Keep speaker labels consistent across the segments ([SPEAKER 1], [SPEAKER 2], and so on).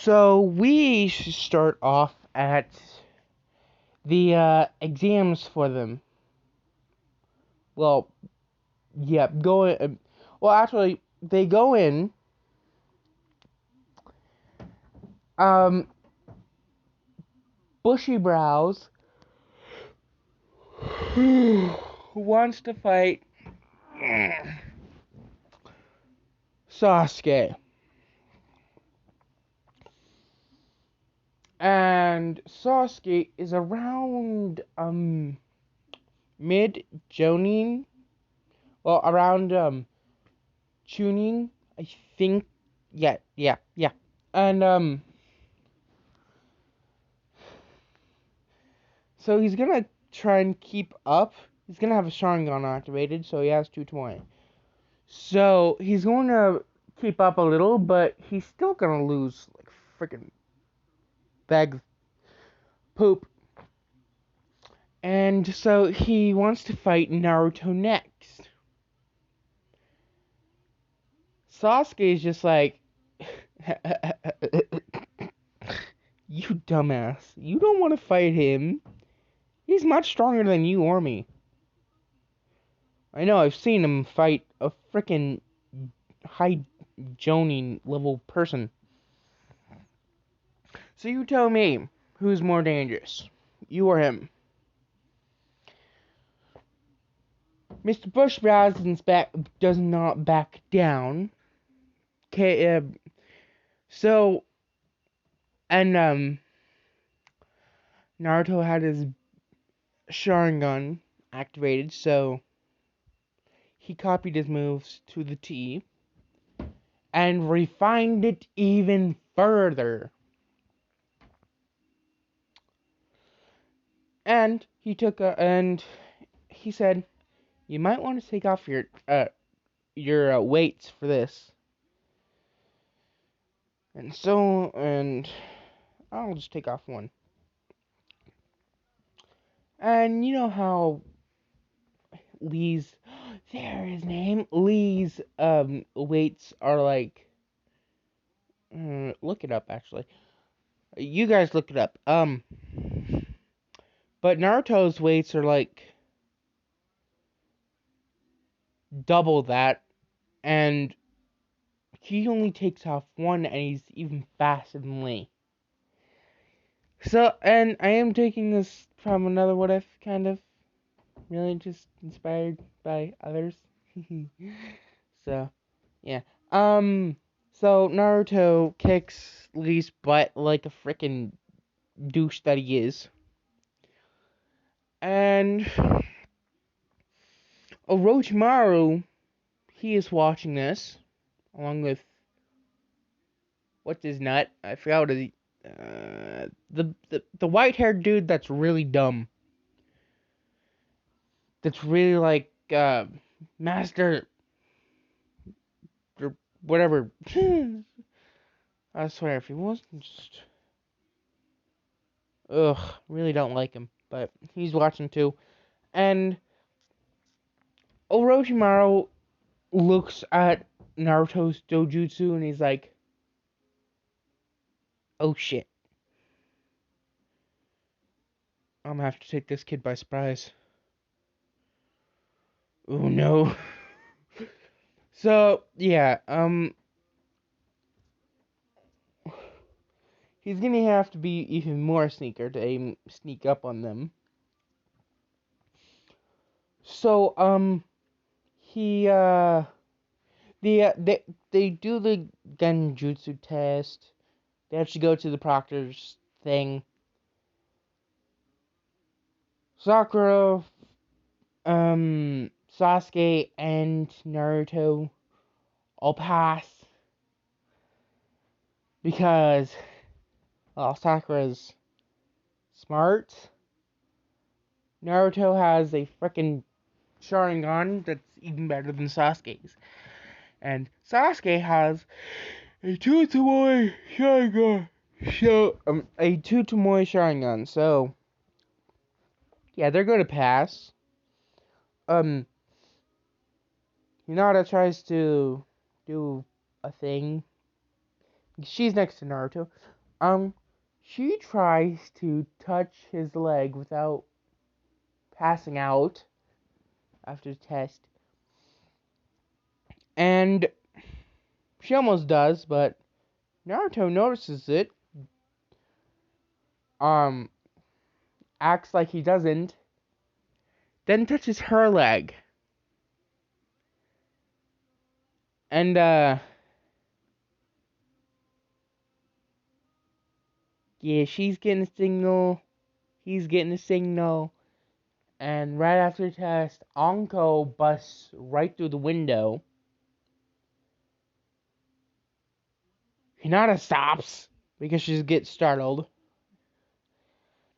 [SPEAKER 1] So we should start off at the exams for them. Well, yeah, go in. Well, actually, they go in. Um, Bushy Brows who wants to fight Sasuke, and Sasuke is around mid Jonin. Well, around tuning, I think. Yeah. And so he's gonna try and keep up. He's gonna have a Sharingan activated, so he has 220. So he's going to keep up a little, but he's still gonna lose like freaking bag of poop. And so he wants to fight Naruto next. Sasuke is just like, you dumbass. You don't want to fight him. He's much stronger than you or me. I know, I've seen him fight a freaking high Jonin level person. So you tell me, who's more dangerous? You or him? Mr. Bushbrows does not back down. Okay, so, and, Naruto had his Sharingan activated, so he copied his moves to the T and refined it even further. And he said, you might want to take off your weights for this. And I'll just take off one. And you know how Lee's, there his name, Lee's weights are like, look it up actually. You guys look it up. But Naruto's weights are like double that, and he only takes off one, and he's even faster than Lee. So, and I am taking this from another What If, kind of. Really just inspired by others. So, yeah. So Naruto kicks Lee's butt like a freaking douche that he is. And Orochimaru, he is watching this, along with, what's his nut? I forgot what he, the white-haired dude that's really dumb. That's really like, Master, or whatever. I swear, if he wasn't just... Ugh, really don't like him. But he's watching too. And Orochimaru looks at Naruto's dojutsu and he's like, oh shit. I'm gonna have to take this kid by surprise. Oh no. So, yeah, he's gonna have to be even more sneaker to sneak up on them. So, he, they do the genjutsu test. They actually go to the proctor's thing. Sakura, Sasuke, and Naruto all pass because, well, Sakura's smart. Naruto has a frickin' Sharingan that's even better than Sasuke's. And Sasuke has a two-to-one Sharingan. A two-to-one Sharingan. So, yeah, they're gonna pass. Hinata tries to do a thing. She's next to Naruto. Um, she tries to touch his leg without passing out after the test, and she almost does, but Naruto notices it. Um, acts like he doesn't, then touches her leg, and yeah, she's getting a signal. He's getting a signal. And right after the test, Anko busts right through the window. Hinata stops because she gets startled.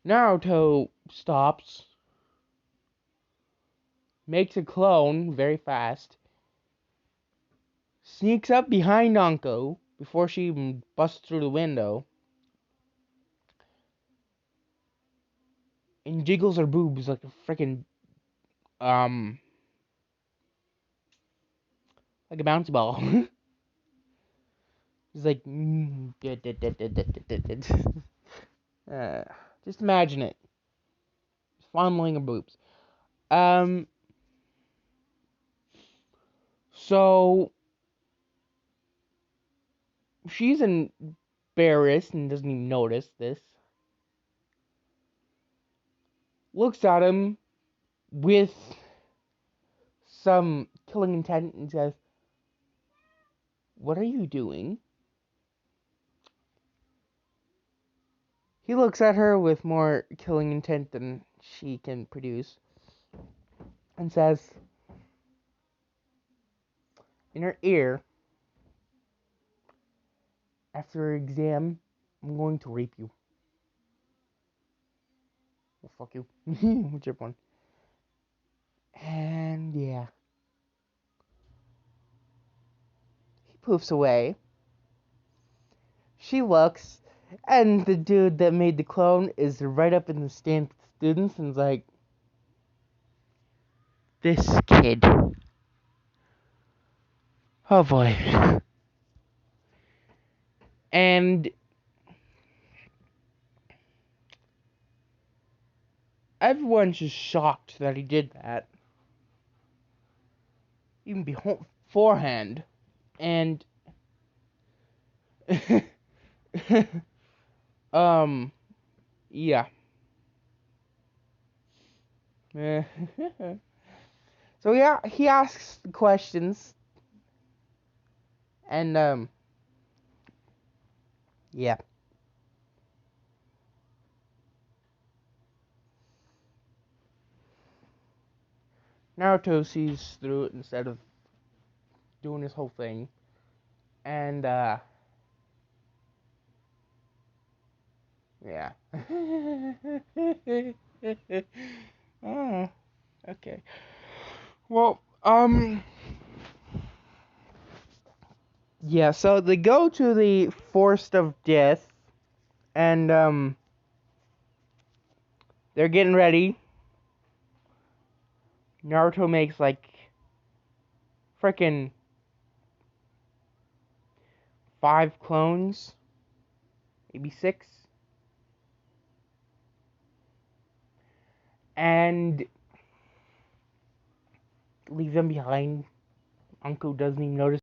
[SPEAKER 1] Naruto stops, makes a clone very fast, sneaks up behind Anko before she even busts through the window, and jiggles her boobs like a freaking like a bouncy ball. He's like, uh, just imagine it, fondling her boobs. Um, so she's embarrassed and doesn't even notice this. Looks at him with some killing intent and says, "What are you doing?" He looks at her with more killing intent than she can produce and says, in her ear, "After your exam, I'm going to rape you." Well, fuck you. Whichever one. And yeah. He poofs away. She looks, and the dude that made the clone is right up in the stand with the students and is like, "This kid. Oh boy." And everyone's just shocked that he did that. Even beforehand. And yeah. So yeah, he asks the questions, and yeah. Naruto sees through it instead of doing his whole thing, and yeah. Oh, okay. Well, yeah. So they go to the Forest of Death, and they're getting ready. Naruto makes like frickin' 5 clones, maybe 6, and leave them behind. Uncle doesn't even notice.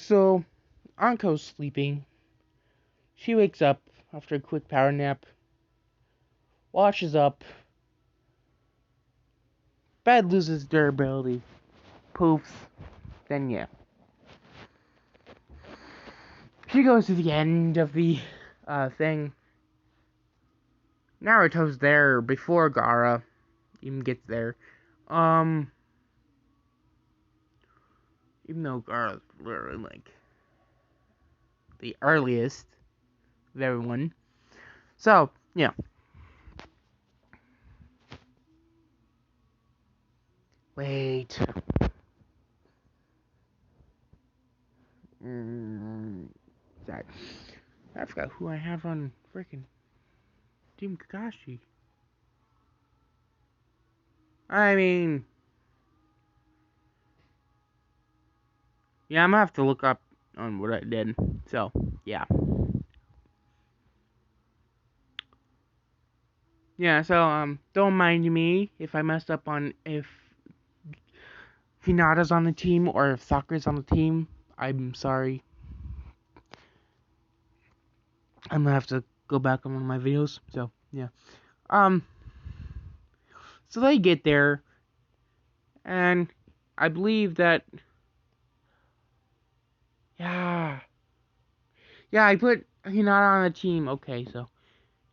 [SPEAKER 1] So, Anko's sleeping. She wakes up after a quick power nap, washes up, bed loses durability, poofs, then yeah. She goes to the end of the thing. Naruto's there before Gaara even gets there. Even though Gaara's literally like the earliest of everyone. So, yeah. Wait. Sorry. I forgot who I have on freaking Team Kakashi. I mean, yeah, I'm gonna have to look up on what I did. So, yeah. Yeah, so, don't mind me if I messed up on if Hinata's on the team or if Sakura's on the team. I'm sorry. I'm gonna have to go back on one of my videos. So, yeah. Um, so they get there, and I believe that, yeah. Yeah, I put Hinata on the team. Okay, so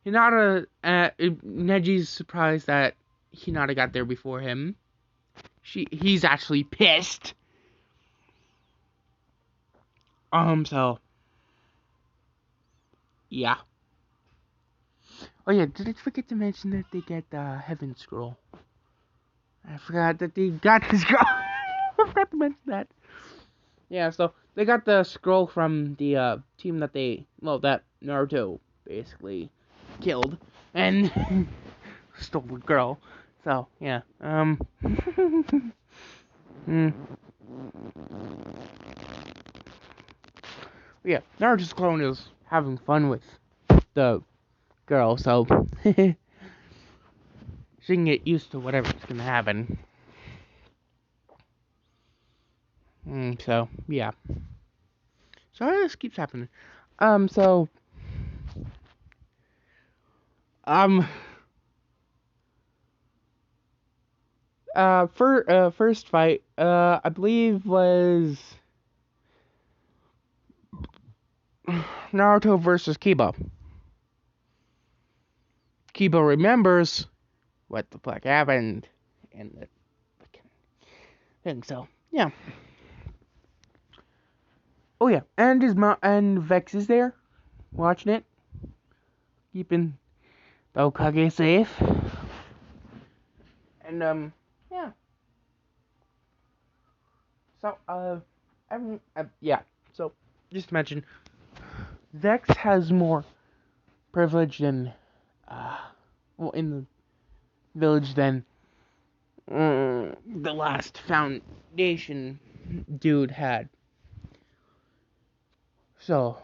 [SPEAKER 1] Hinata, Neji's surprised that Hinata got there before him. He's actually pissed. So, yeah. Oh yeah, did I forget to mention that they get the Heaven Scroll? I forgot that they got the scroll. I forgot to mention that. Yeah, so they got the scroll from the team that that Naruto basically killed and stole the girl. So yeah, mm. Yeah, Naruto's clone is having fun with the girl, so she can get used to whatever's gonna happen. So yeah, so this keeps happening. So um, first fight, I believe was Naruto versus Kiba. Kiba remembers what the fuck happened in the thing. So yeah. Oh yeah, and his mom and Vex is there, watching it, keeping the Okage safe. And yeah. So yeah. So just to mention, Vex has more privilege than in the village than the last foundation dude had. So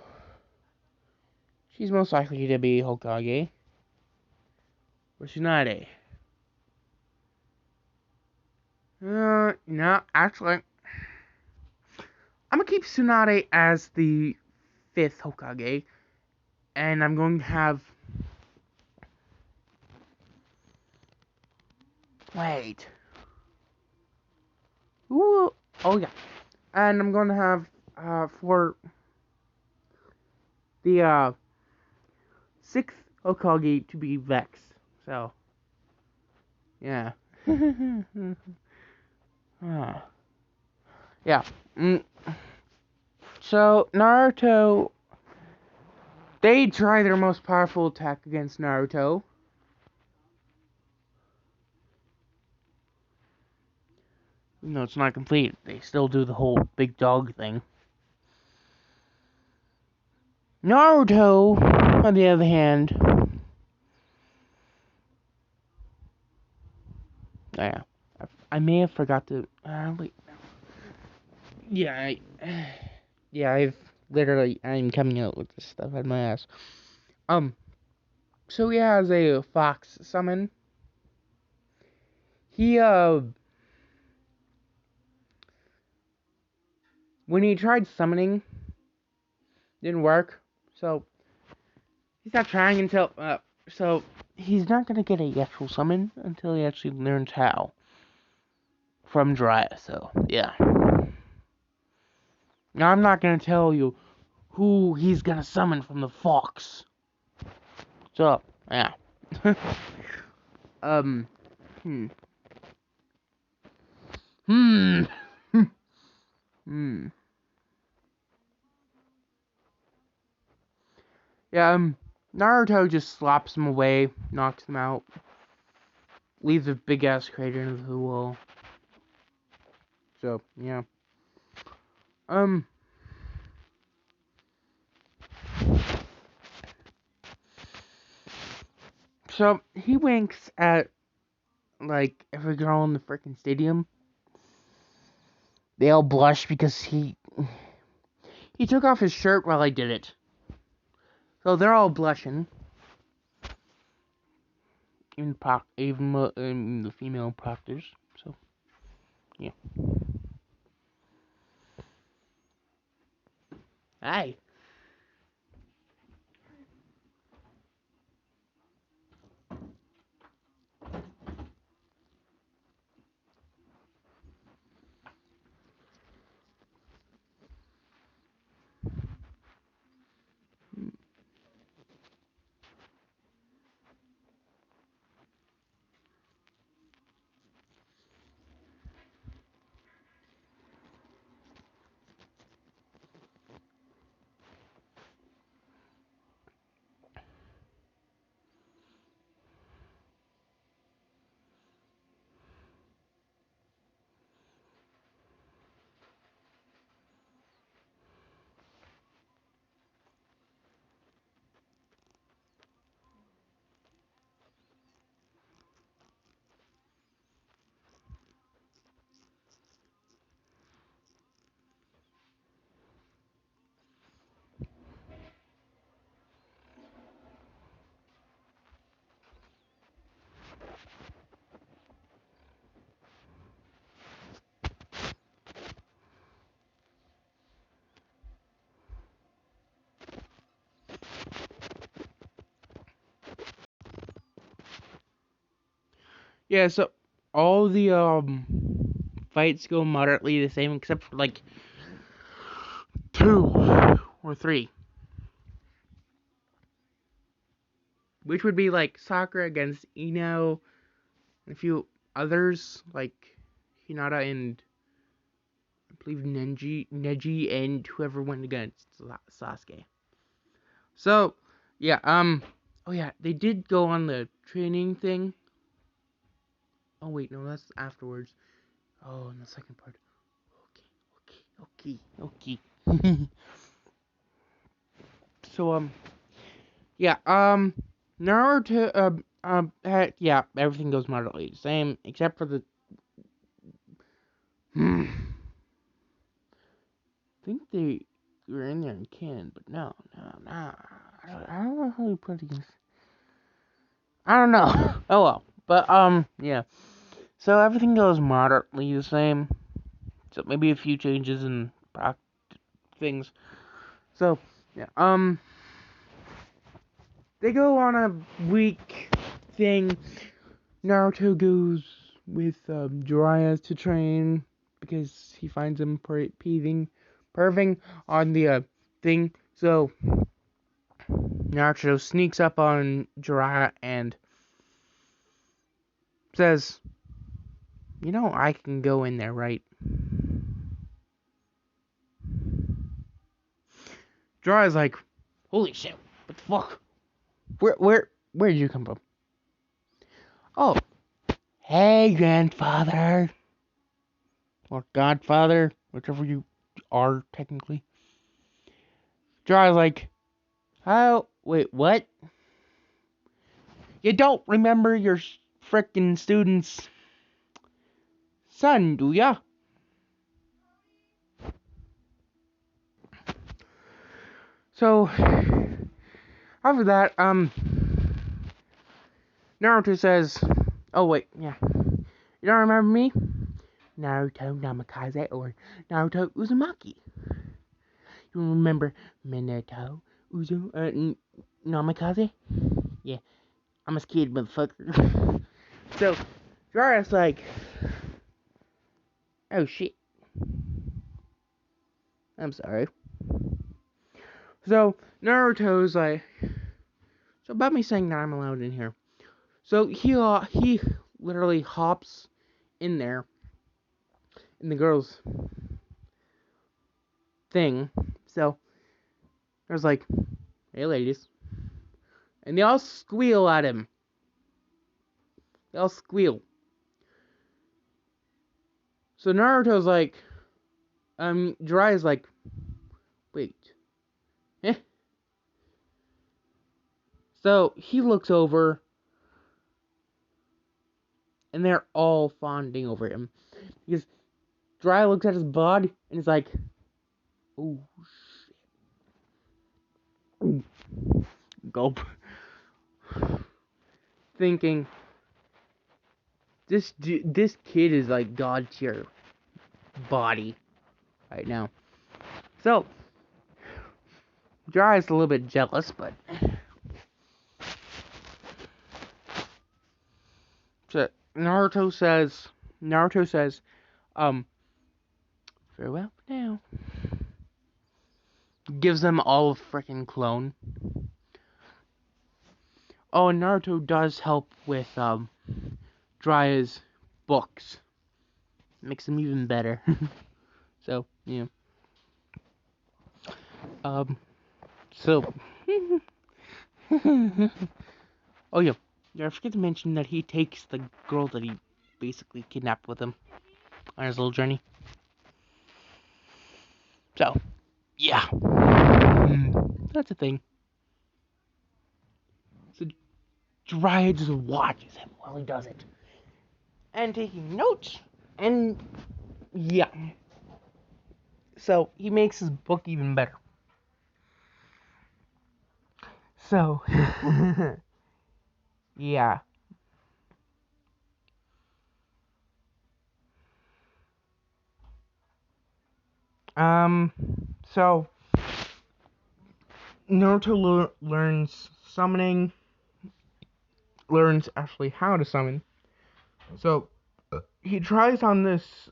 [SPEAKER 1] she's most likely to be Hokage or Tsunade. No, actually, I'm gonna keep Tsunade as the 5th Hokage, and I'm going to have. Wait. Ooh. Oh yeah, and I'm going to have for the 6th Hokage to be Vex. So yeah. Yeah. So Naruto, they try their most powerful attack against Naruto. No, it's not complete. They still do the whole big dog thing. Naruto, on the other hand, yeah, I may have forgot to. Wait. Yeah, yeah, I'm coming out with this stuff out of my ass. So he has a fox summon. He when he tried summoning, didn't work. So he's not trying until so he's not gonna get a actual summon until he actually learns how from Jiraiya. So yeah. Now I'm not gonna tell you who he's gonna summon from the fox. So yeah. um. Hmm. Hmm. Hmm. Yeah. Naruto just slaps him away, knocks him out, leaves a big ass crater into the wall. So yeah. Um. So he winks at like every girl in the freaking stadium. They all blush because he took off his shirt while I did it. So they're all blushing. Even the female proctors. So yeah. Hi. Yeah. So all the fights go moderately the same, except for like 2 or 3, which would be like Sakura against Ino, and a few others like Hinata and I believe Neji, and whoever went against Sasuke. So yeah, oh yeah, they did go on the training thing. Oh wait, no, that's afterwards. Oh, in the second part. Okay. So yeah, Naruto, yeah, everything goes moderately the same except for the. I think they were in there in canon, but no. I don't know how you put it. I don't know. Oh well, but yeah. So everything goes moderately the same. So maybe a few changes in things. So yeah, they go on a week thing. Naruto goes with Jiraiya to train because he finds him perving on the thing. So Naruto sneaks up on Jiraiya and says, "You know I can go in there, right?" Jiraiya's like, "Holy shit! What the fuck? Where did you come from?" "Oh, hey, grandfather." Or Godfather, whichever you are technically. Jiraiya's like, "How? Wait, what? You don't remember your frickin' student's son, do ya?" So, after that, Naruto says, "Oh wait, yeah, you don't remember me? Naruto Namikaze or Naruto Uzumaki." You remember Minato? Uzo? Namikaze? Yeah, I'm a scared motherfucker. So, Jiraiya's like, oh shit, I'm sorry. So, Naruto's like, so about me saying that I'm allowed in here. So, he literally hops in there, in the girl's thing. So, there's like, hey ladies. And they all squeal at him. They all squeal. So Naruto's like, Jiraiya's like, wait, eh? So he looks over, and they're all fawning over him. Because Jiraiya looks at his body, and he's like, oh, shit. Gulp. Thinking, this kid is like God tier body right now. So, Jiraiya's a little bit jealous, but... So, Naruto says, farewell for now. Gives them all a freaking clone. Oh, and Naruto does help with, Jiraiya's books. Makes them even better. So, yeah. So... Oh, yeah. I forget to mention that he takes the girl that he basically kidnapped with him on his little journey. So, yeah. That's a thing. So, Jiraiya just watches him while he does it. And taking notes. And, yeah. So, he makes his book even better. So, yeah. So, Naruto learns summoning, learns actually how to summon. So, he tries on this,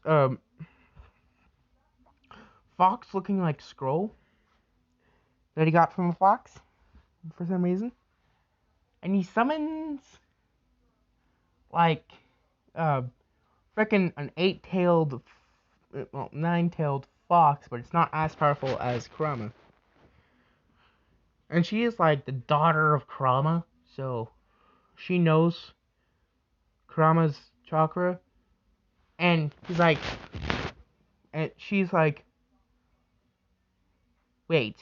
[SPEAKER 1] fox looking like scroll that he got from a fox for some reason. And he summons, like, frickin' an 8-tailed, well, 9-tailed fox, but it's not as powerful as Kurama. And she is, like, the daughter of Kurama, so she knows Kurama's chakra. And he's like, and she's like, wait,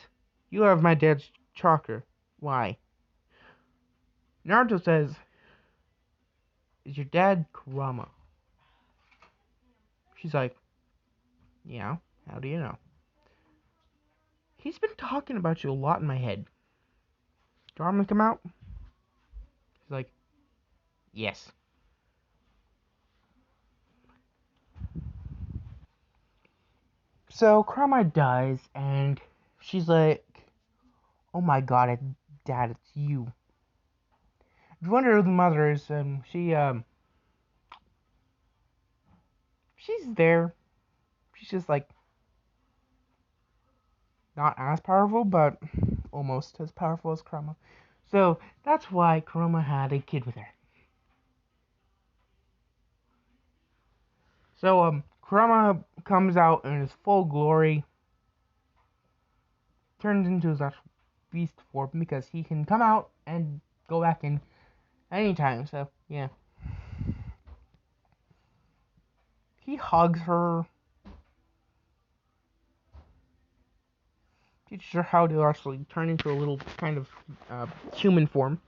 [SPEAKER 1] you have my dad's chakra. Why? Naruto says, is your dad Kurama? She's like, yeah, how do you know? He's been talking about you a lot in my head. Do I want to come out? He's like, yes. So Kurama dies, and she's like, oh my god, Dad, it's you. If you wonder who the mother is, she's there. She's just like, not as powerful, but almost as powerful as Kurama. So that's why Kurama had a kid with her. So Kurama comes out in his full glory, turns into his actual beast form because he can come out and go back in anytime. So yeah, he hugs her, teaches her how to actually turn into a little kind of human form,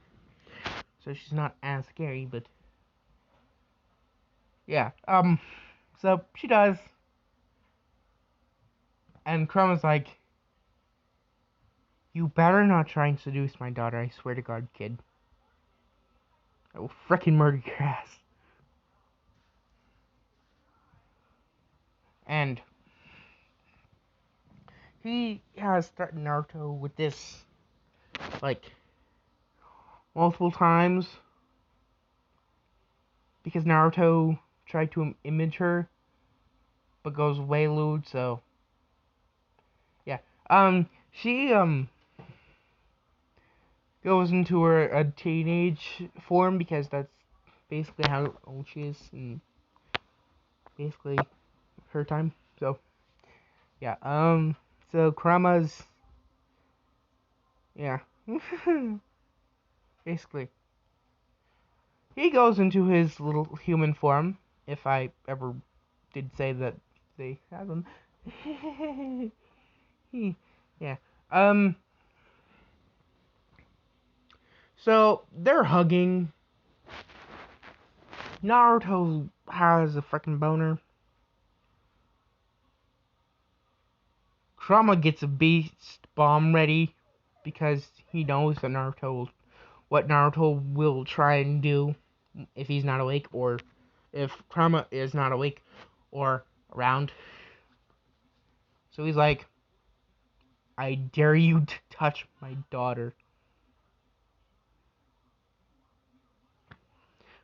[SPEAKER 1] so she's not as scary. But yeah, so she does, and Kurama's like, you better not try and seduce my daughter, I swear to God, kid. I will frickin' murder your ass. And he has threatened Naruto with this, like, multiple times. Because Naruto tried to image her, but goes way lewd, so, yeah. She, goes into her a teenage form, because that's basically how old she is, and basically her time, so, yeah, so Kurama's, yeah, basically, he goes into his little human form, if I ever did say that they have him, yeah, so they're hugging. Naruto has a freaking boner. Kurama gets a beast bomb ready because he knows that what Naruto will try and do if he's not awake, or if Kurama is not awake or around. So he's like, I dare you to touch my daughter.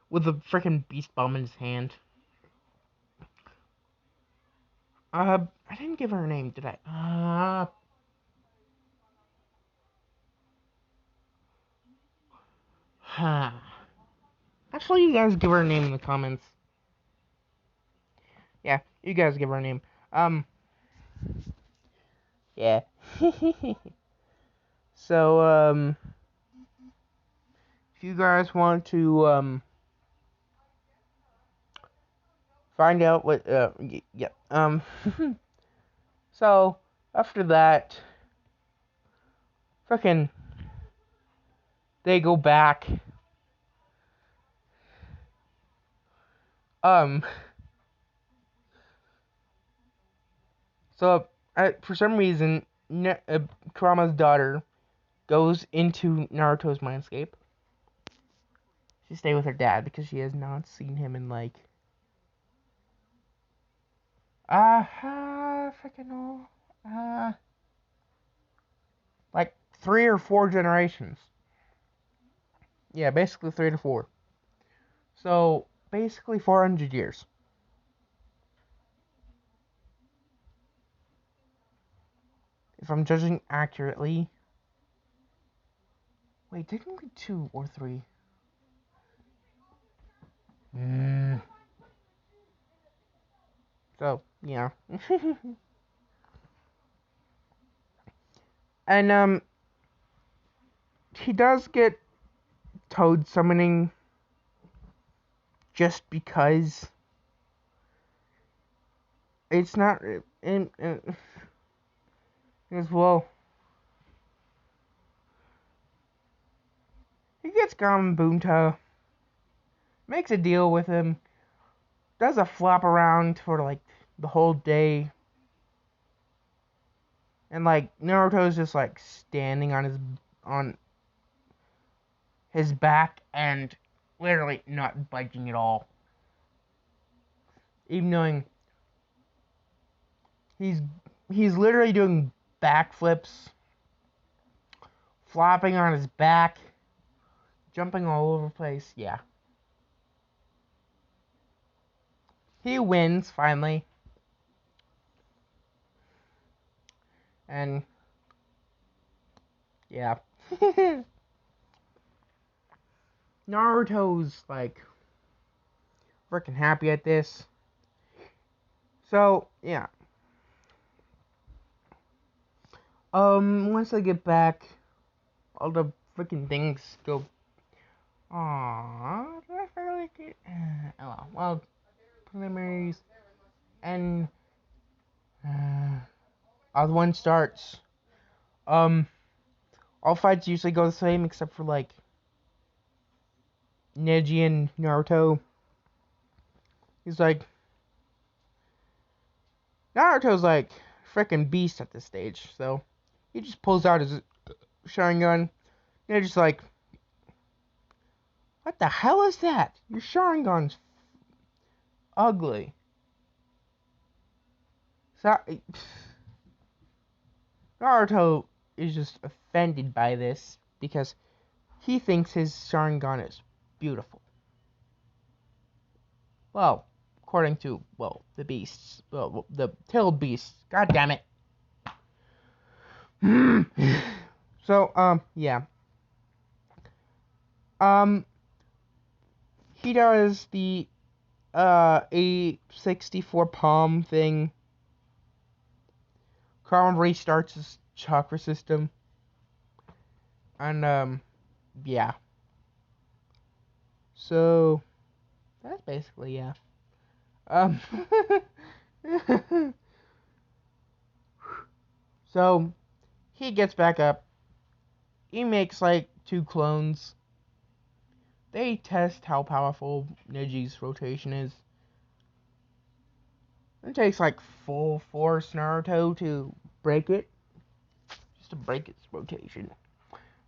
[SPEAKER 1] With a freaking beast bomb in his hand. I didn't give her a name, did I? Actually, you guys give her a name in the comments. Yeah, you guys give her a name. Yeah. So, if you guys want to, find out what, yeah, so, after that, frickin', they go back, um, so, for some reason, Kurama's daughter goes into Naruto's mindscape. She stay with her dad because she has not seen him in, like, freaking, like, 3 or 4 generations. Yeah, basically 3 to 4. So, basically 400 years. If I'm judging accurately. Wait, technically 2 or 3. So, yeah. And, he does get Toad summoning just because it's not, as well, he gets Gamabunta, makes a deal with him, does a flop around for, like, the whole day, and, like, Naruto's just, like, standing on his back and literally not budging at all. Even knowing he's literally doing backflips, flopping on his back, jumping all over the place. Yeah. He wins finally. And yeah. Naruto's like freaking happy at this. So, yeah. Once I get back, all the freaking things go. Aww, did I fairly get? Oh well, preliminaries and other one starts. All fights usually go the same except for like Neji and Naruto. He's like Naruto's like freaking beast at this stage, so he just pulls out his Sharingan. Neji's like, what the hell is that? Your Sharingan's ugly. So, Naruto is just offended by this because he thinks his Sharingan is beautiful. Well, according to, well, the beasts. Well, the tailed beasts. God damn it. So, yeah. He does the, A64 palm thing. Karma restarts his chakra system. And, yeah. So, that's basically, yeah. Um, so, he gets back up. He makes, like, 2 clones. They test how powerful Neji's rotation is. It takes, like, full force Naruto to break it. Just to break its rotation.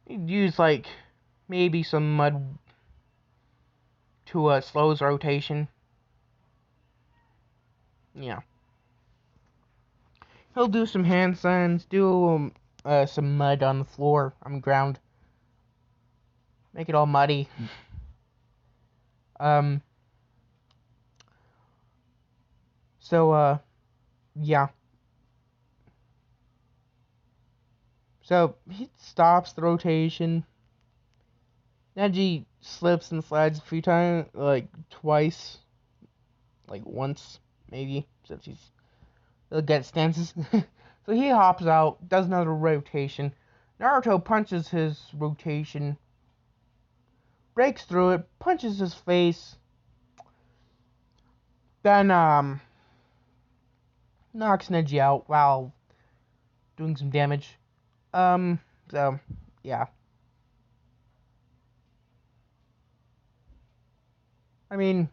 [SPEAKER 1] He'd use, like, maybe some mud to, slow his rotation. Yeah. He'll do some hand signs, do some mud on the floor, on the ground. Make it all muddy. So, yeah. So, he stops the rotation. Neji slips and slides a few times, like, twice. Like, once, maybe, since he'll get stances. So he hops out, does another rotation. Naruto punches his rotation, breaks through it, punches his face, then knocks Neji out while doing some damage. So yeah. I mean,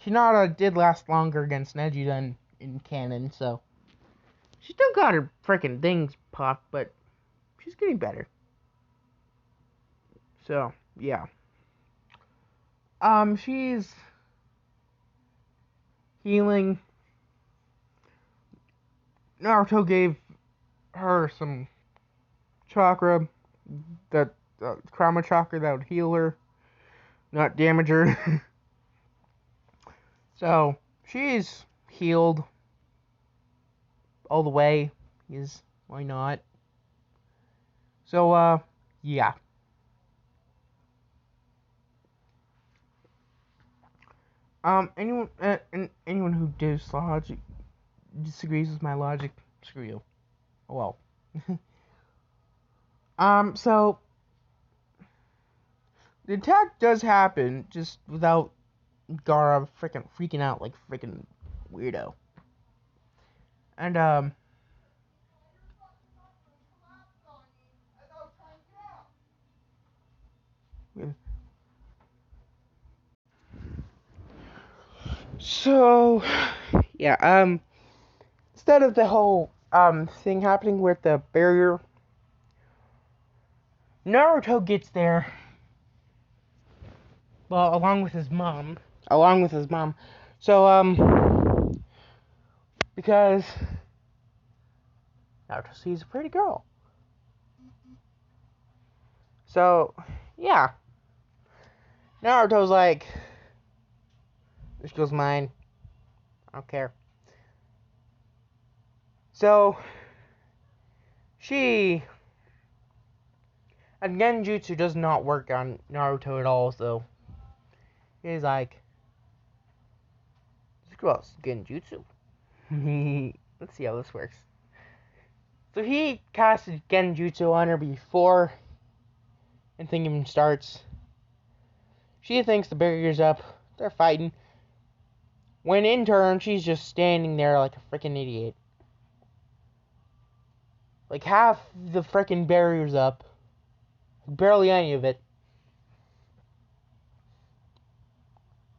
[SPEAKER 1] Hinata did last longer against Neji than in canon, so she still got her freaking things popped, but she's getting better. So yeah. She's healing. Naruto gave her some chakra, that Krama chakra that would heal her, not damage her. So she's healed all the way. Why not? So yeah. Anyone who disagrees with my logic, screw you. Oh well. So the attack does happen, just without Gaara freaking out like a freaking weirdo. And so yeah, instead of the whole thing happening with the barrier, Naruto gets there. Well, along with his mom. So because Naruto sees a pretty girl. So yeah, Naruto's like, this girl's mine. I don't care. So and Genjutsu does not work on Naruto at all. So he's like, this girl's Genjutsu. Let's see how this works. So he casted Genjutsu on her before anything even starts. She thinks the barrier's up. They're fighting. When in turn, she's just standing there like a freaking idiot. Like half the freaking barrier's up. Barely any of it.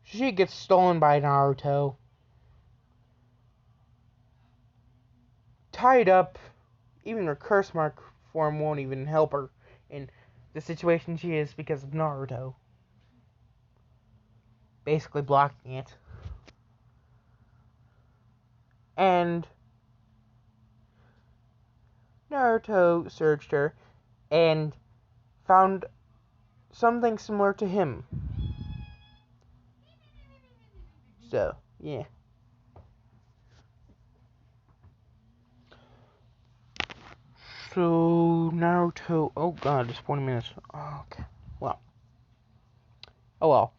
[SPEAKER 1] She gets stolen by Naruto. Tied up. Even her curse mark form won't even help her in the situation she is because of Naruto. Basically blocking it. And Naruto searched her and found something similar to him. So, yeah. So, Naruto. Oh god, it's 20 minutes. Oh, okay. Well. Oh well.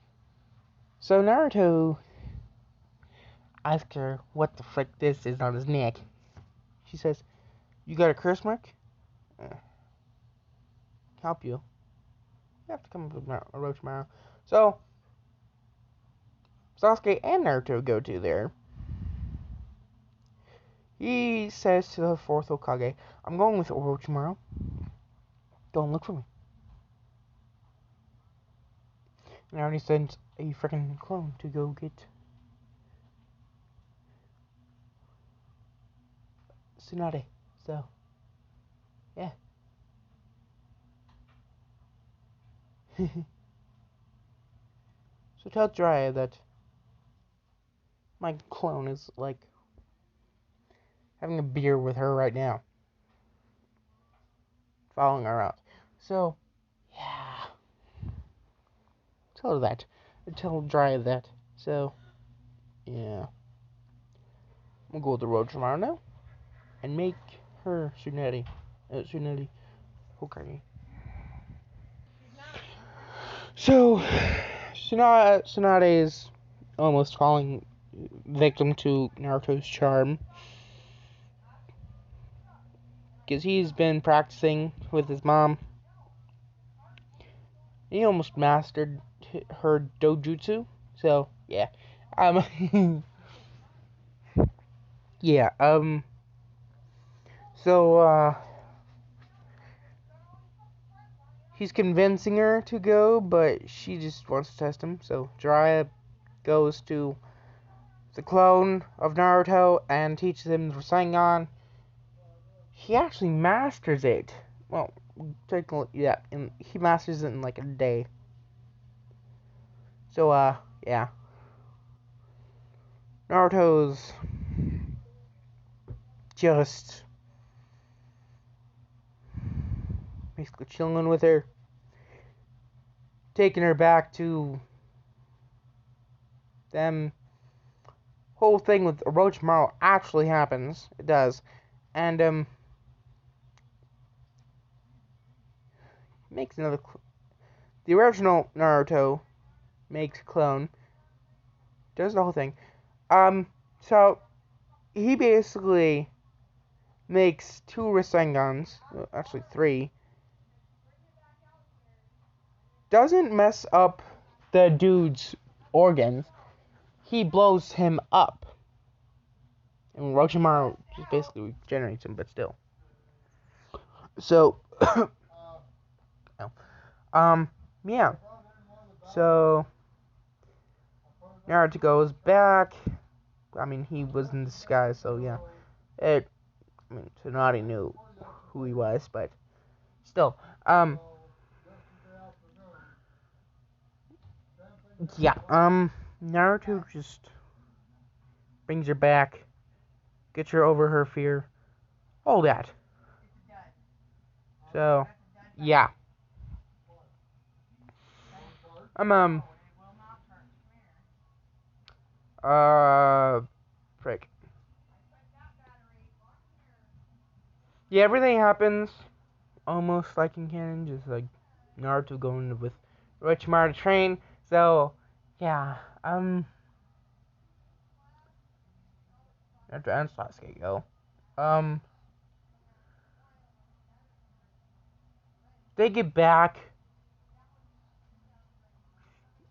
[SPEAKER 1] So, Naruto asked her what the frick this is on his neck. She says, "You got a curse mark? Help you. You have to come up with Orochimaru." So, Sasuke and Naruto go to there. He says to the fourth Hokage, "I'm going with Orochimaru. Go and look for me." And Naruto sends a freaking clone to go get Tsunade. So, yeah. So tell Jiraiya that my clone is, like, having a beer with her right now. Following her out. So, yeah. Tell her that. Tell Jiraiya that. So, yeah. We'll go with the road tomorrow now. And make her Tsunade. Tsunade Hokage. So, Tsunade is almost falling victim to Naruto's charm. Because he's been practicing with his mom. He almost mastered her dojutsu. So, yeah. Yeah, so, he's convincing her to go, but she just wants to test him. So, Jiraiya goes to the clone of Naruto and teaches him the Rasengan. He actually masters it. Well, technically, yeah, and he masters it in like a day. So, yeah. Naruto's just basically chilling with her, taking her back to them. Whole thing with Orochimaru actually happens. It does. And, makes another. The original Naruto makes a clone. Does the whole thing. So he basically makes two Rasengans, actually three. Doesn't mess up the dude's organs. He blows him up. And Orochimaru just basically regenerates him, but still. So, yeah. So, Naruto goes back. I mean, he was in disguise, so yeah. Tsunade knew who he was, but still. Yeah, Naruto just brings her back, gets her over her fear, all that. So, yeah. I'm, frick. Yeah, everything happens almost like in canon, just like Naruto going with Orochimaru to train. So, yeah, Naruto and Sasuke go. They get back.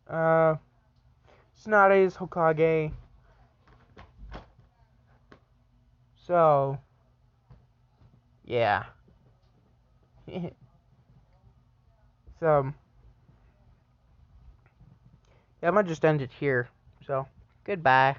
[SPEAKER 1] Tsunade's Hokage. So, yeah. So, yeah, I'm gonna just end it here. So, goodbye.